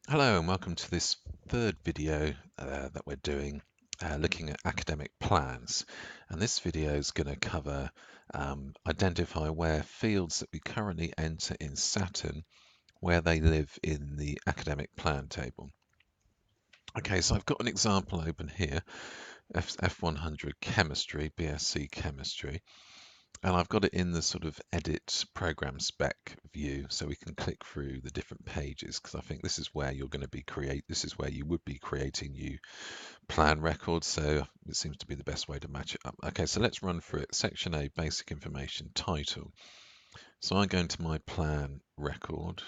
Hello and welcome to this third video that we're doing looking at academic plans. And this video is going to cover identify where fields that we currently enter in Saturn, where they live in the academic plan table. Okay, so I've got an example open here, F100 Chemistry, BSc Chemistry. And I've got it in the sort of edit program spec view, so we can click through the different pages because I think this is where you're going to be this is where you would be creating new plan records. So it seems to be the best way to match it up. Okay, so let's run through it. Section A, basic information, title. So I go into my plan record.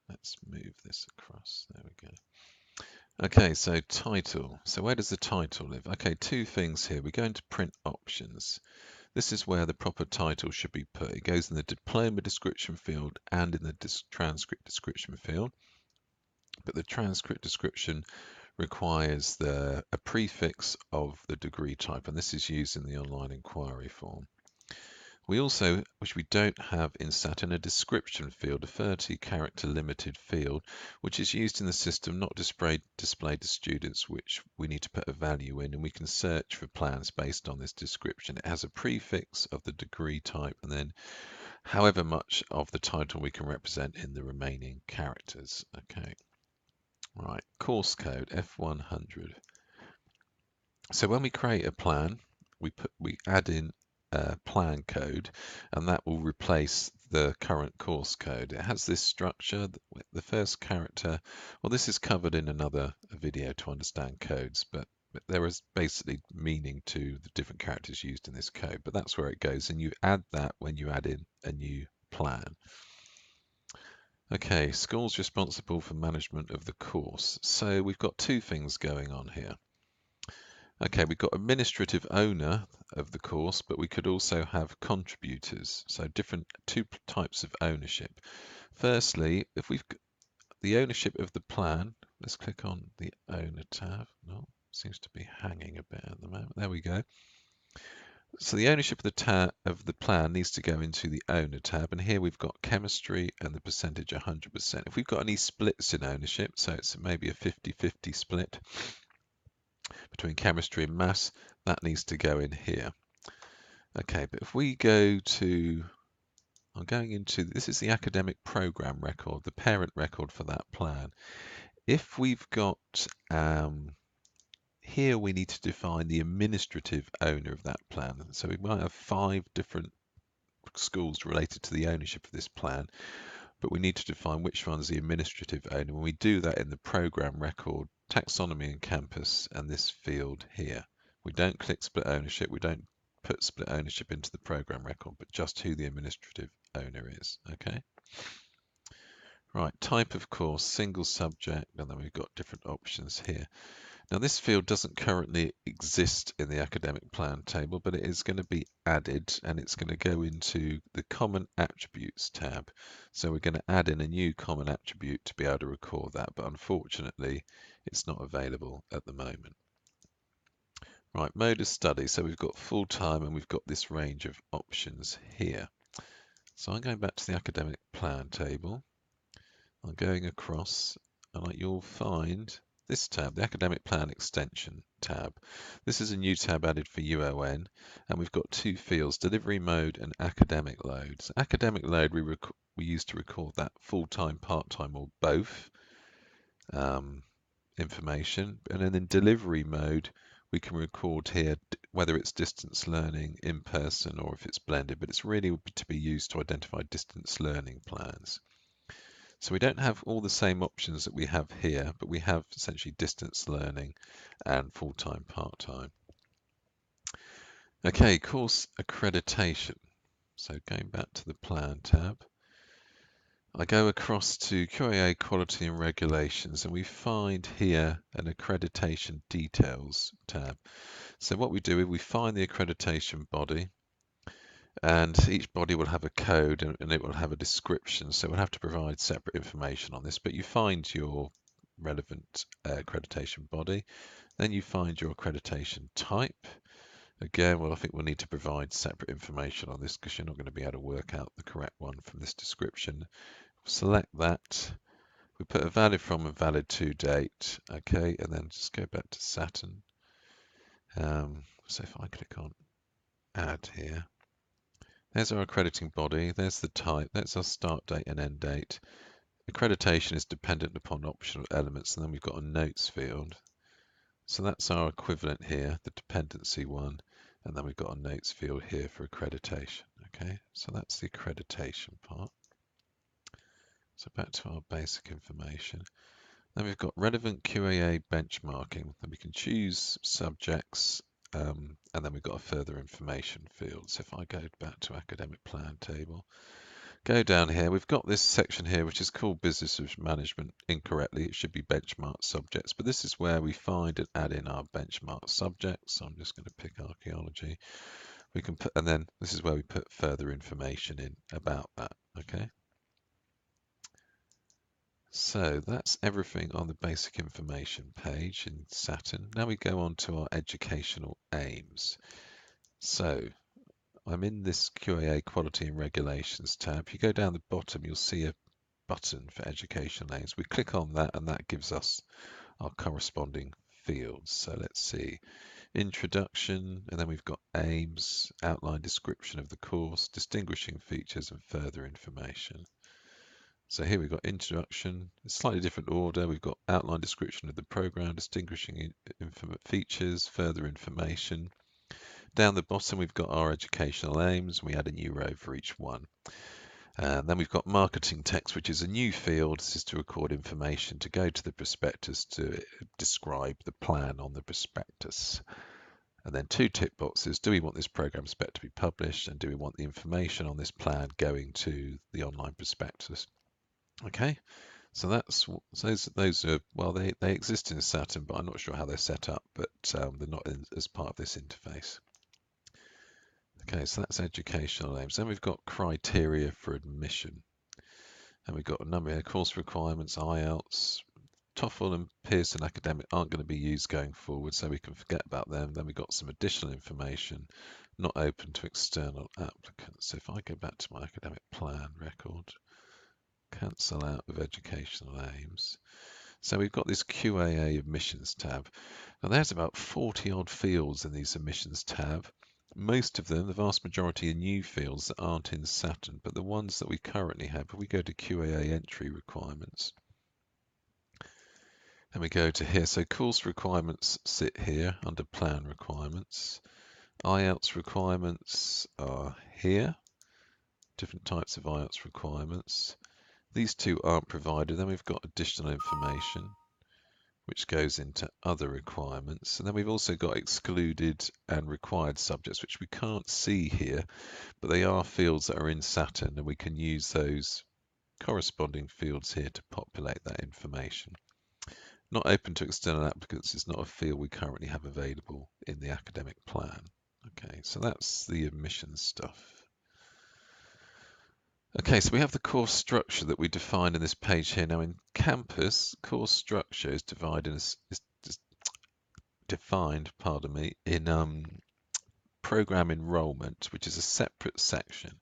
Let's move this across. There we go. Okay, so title. So where does the title live? Okay, two things here. We go into print options. This is where the proper title should be put. It goes in the diploma description field and in the transcript description field. But the transcript description requires a prefix of the degree type, and this is used in the online inquiry form. We also, which we don't have in Saturn, a description field, a 30-character limited field, which is used in the system, not displayed to students, which we need to put a value in, and we can search for plans based on this description. It has a prefix of the degree type, and then however much of the title we can represent in the remaining characters. Okay, right, course code F100. So when we create a plan, we add in plan code, and that will replace the current course code. It has this structure. The first character, well, this is covered in another video to understand codes, but there is basically meaning to the different characters used in this code, but that's where it goes, and you add that when you add in a new plan. Okay, school's responsible for management of the course. So we've got two things going on here. Okay, we've got administrative owner of the course, but we could also have contributors. So two types of ownership. Firstly, if we've got the ownership of the plan, let's click on the owner tab. No, seems to be hanging a bit at the moment. There we go. So the ownership of the plan needs to go into the owner tab, and here we've got chemistry and the percentage 100%. If we've got any splits in ownership, so it's maybe a 50-50 split between chemistry and maths, that needs to go in here. Okay, but if we go to, I'm going into, this is the academic program record, the parent record for that plan. If we've got, here we need to define the administrative owner of that plan. So we might have 5 different schools related to the ownership of this plan, but we need to define which one's the administrative owner. When we do that in the program record, taxonomy and campus, and this field here, we don't click split ownership, we don't put split ownership into the program record, but just who the administrative owner is. Okay. Right, type of course, single subject, and then we've got different options here. Now this field doesn't currently exist in the academic plan table, but it is going to be added, and it's going to go into the common attributes tab. So we're going to add in a new common attribute to be able to record that, but unfortunately it's not available at the moment. Right, mode of study. So we've got full-time and we've got this range of options here. So I'm going back to the academic plan table. I'm going across, and you'll find this tab, the Academic Plan Extension tab. This is a new tab added for UON, and we've got two fields, delivery mode and academic load. So academic load we use to record that full-time, part-time, or both information, and then in delivery mode we can record here whether it's distance learning, in person, or if it's blended, but it's really to be used to identify distance learning plans. So we don't have all the same options that we have here, but we have essentially distance learning and full-time, part-time. Okay, course accreditation. So going back to the plan tab, I go across to QAA quality and regulations, and we find here an accreditation details tab. So what we do is we find the accreditation body, and each body will have a code and it will have a description, so we'll have to provide separate information on this, but you find your relevant accreditation body, then you find your accreditation type. Again, well, I think we'll need to provide separate information on this because you're not going to be able to work out the correct one from this description. Select that. We put a valid from and valid to date, okay, and then just go back to Saturn. So if I click on add here, there's our accrediting body, there's the type, that's our start date and end date. Accreditation is dependent upon optional elements, and then we've got a notes field. So that's our equivalent here, the dependency one, and then we've got a notes field here for accreditation. Okay, so that's the accreditation part. So back to our basic information. Then we've got relevant QAA benchmarking. Then we can choose subjects, and then we've got a further information field. So if I go back to academic plan table, go down here, we've got this section here which is called business management. Incorrectly, it should be benchmark subjects, but this is where we find and add in our benchmark subjects. So I'm just going to pick archaeology. We can put, and then this is where we put further information in about that. Okay. So that's everything on the basic information page in Saturn. Now we go on to our educational aims. So I'm in this QAA quality and regulations tab. If you go down the bottom, you'll see a button for educational aims. We click on that and that gives us our corresponding fields. So let's see, introduction, and then we've got aims, outline description of the course, distinguishing features and further information. So here we've got introduction, a slightly different order. We've got outline description of the program, distinguishing features, further information. Down the bottom, we've got our educational aims. We add a new row for each one. And then we've got marketing text, which is a new field. This is to record information to go to the prospectus to describe the plan on the prospectus. And then two tick boxes. Do we want this program spec to be published? And do we want the information on this plan going to the online prospectus? Okay, so that's those are, well, they exist in Saturn, but I'm not sure how they're set up, but they're not as part of this interface. Okay, so that's educational aims. Then we've got criteria for admission. And we've got a number of course requirements, IELTS, TOEFL and Pearson Academic aren't going to be used going forward, so we can forget about them. Then we've got some additional information, not open to external applicants. So if I go back to my academic plan record, cancel out of educational aims. So we've got this QAA admissions tab. Now there's about 40 odd fields in these admissions tab. Most of them, the vast majority, are new fields that aren't in Saturn, but the ones that we currently have, if we go to QAA entry requirements, and we go to here, so course requirements sit here under plan requirements. IELTS requirements are here, different types of IELTS requirements. These two aren't provided. Then we've got additional information, which goes into other requirements. And then we've also got excluded and required subjects, which we can't see here, but they are fields that are in Saturn, and we can use those corresponding fields here to populate that information. Not open to external applicants is not a field we currently have available in the academic plan. Okay, so that's the admissions stuff. Okay, so we have the course structure that we define in this page here. Now in campus, course structure is defined, pardon me, in program enrollment, which is a separate section.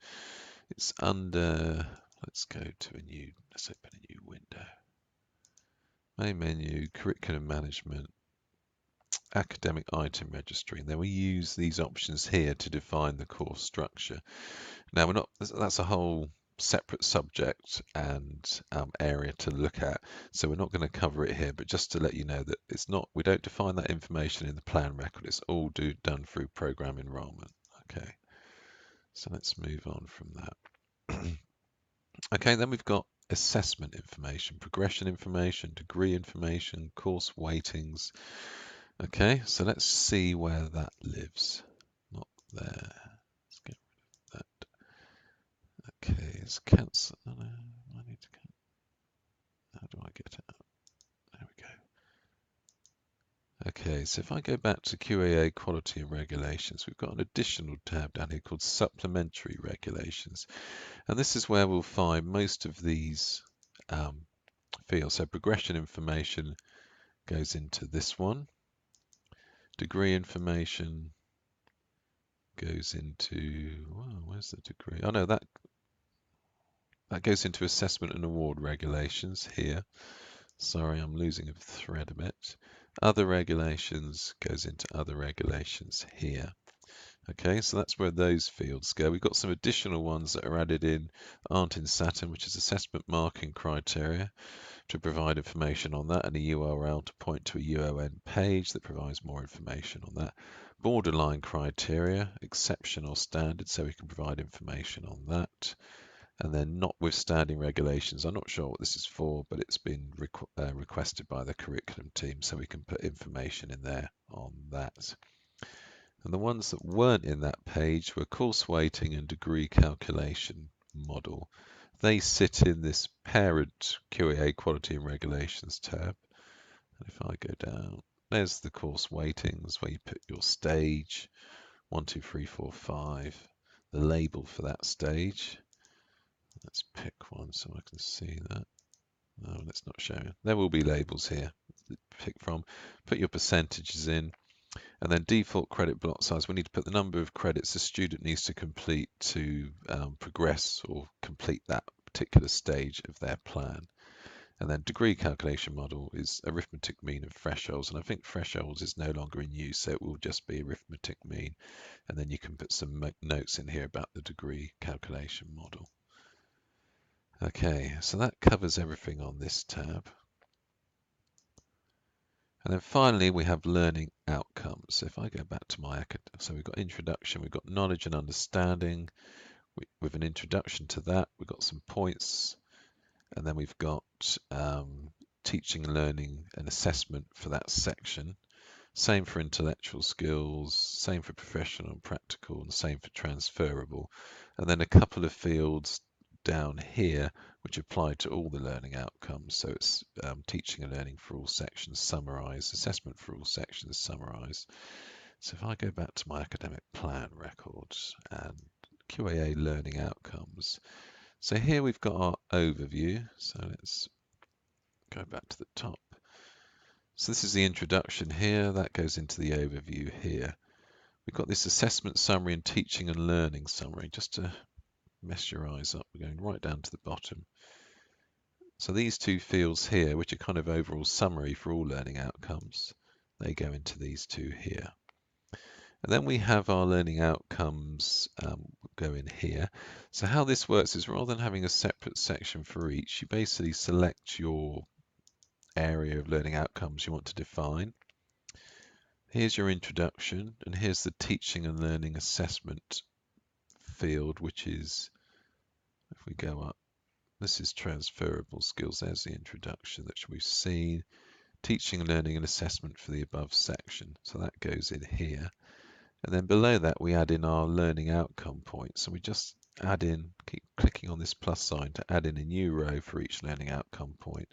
It's under, let's open a new window. Main menu, curriculum management, academic item registry. And then we use these options here to define the course structure. Now that's a whole separate subject and area to look at, so we're not going to cover it here, but just to let you know that we don't define that information in the plan record. It's all done through program enrollment. Okay, so let's move on from that. Okay, then we've got assessment information, progression information, degree information, course weightings. Okay, so let's see where that lives. Not there. Let's get rid of that. Okay, it's cancel. Oh, no, I need to. How do I get it out? There we go. Okay, so if I go back to QAA quality and regulations, we've got an additional tab down here called supplementary regulations. And this is where we'll find most of these fields. So progression information goes into this one. Degree information goes into, where's the degree? Oh no, that That goes into assessment and award regulations here. Sorry, I'm losing a thread a bit. Other regulations goes into other regulations here. Okay, so that's where those fields go. We've got some additional ones that are added in, aren't in Saturn, which is assessment marking criteria to provide information on that, and a URL to point to a UON page that provides more information on that. Borderline criteria, exception or standard, so we can provide information on that. And then notwithstanding regulations, I'm not sure what this is for, but it's been requested by the curriculum team, so we can put information in there on that. And the ones that weren't in that page were course weighting and degree calculation model. They sit in this parent QAA quality and regulations tab. And if I go down, there's the course weightings where you put your stage, 1, 2, 3, 4, 5, the label for that stage. Let's pick one so I can see that. No, that's not showing. There will be labels here to pick from. Put your percentages in. And then default credit block size, we need to put the number of credits the student needs to complete to progress or complete that particular stage of their plan. And then degree calculation model is arithmetic mean and thresholds. And I think thresholds is no longer in use, so it will just be arithmetic mean. And then you can put some notes in here about the degree calculation model. Okay, so that covers everything on this tab. And then finally, we have learning outcomes. So if I go back to my, so we've got introduction, we've got knowledge and understanding. With an introduction to that, we've got some points, and then we've got teaching, learning, and assessment for that section. Same for intellectual skills, same for professional and practical, and same for transferable. And then a couple of fields down here which apply to all the learning outcomes. So it's teaching and learning for all sections summarised, assessment for all sections summarised. So if I go back to my academic plan records and QAA learning outcomes, so here we've got our overview. So let's go back to the top. So this is the introduction here, that goes into the overview here. We've got this assessment summary and teaching and learning summary. Just to mess your eyes up, we're going right down to the bottom. So these two fields here, which are kind of overall summary for all learning outcomes, they go into these two here. And then we have our learning outcomes go in here. So how this works is rather than having a separate section for each, you basically select your area of learning outcomes you want to define. Here's your introduction, and here's the teaching and learning assessment field, which is, if we go up, this is transferable skills. There's the introduction that we've seen. Teaching, learning, and assessment for the above section. So that goes in here. And then below that, we add in our learning outcome points. So we just add in, keep clicking on this plus sign to add in a new row for each learning outcome point.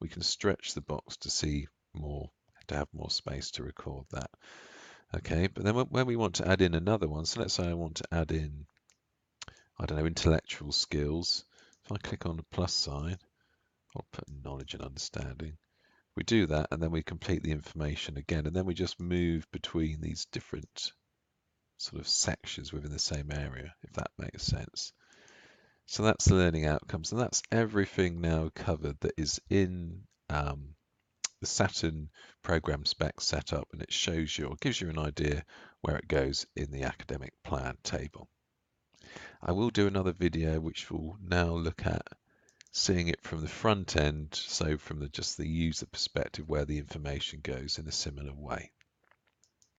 We can stretch the box to see more, to have more space to record that. Okay, but then when we want to add in another one, so let's say I want to add in, I don't know, intellectual skills. If I click on the plus sign, I'll put knowledge and understanding. We do that, and then we complete the information again, and then we just move between these different sort of sections within the same area, if that makes sense. So that's the learning outcomes, and that's everything now covered that is in the Saturn program spec setup, and it shows you or gives you an idea where it goes in the academic plan table. I will do another video which will now look at seeing it from the front end, so from just the user perspective where the information goes in a similar way.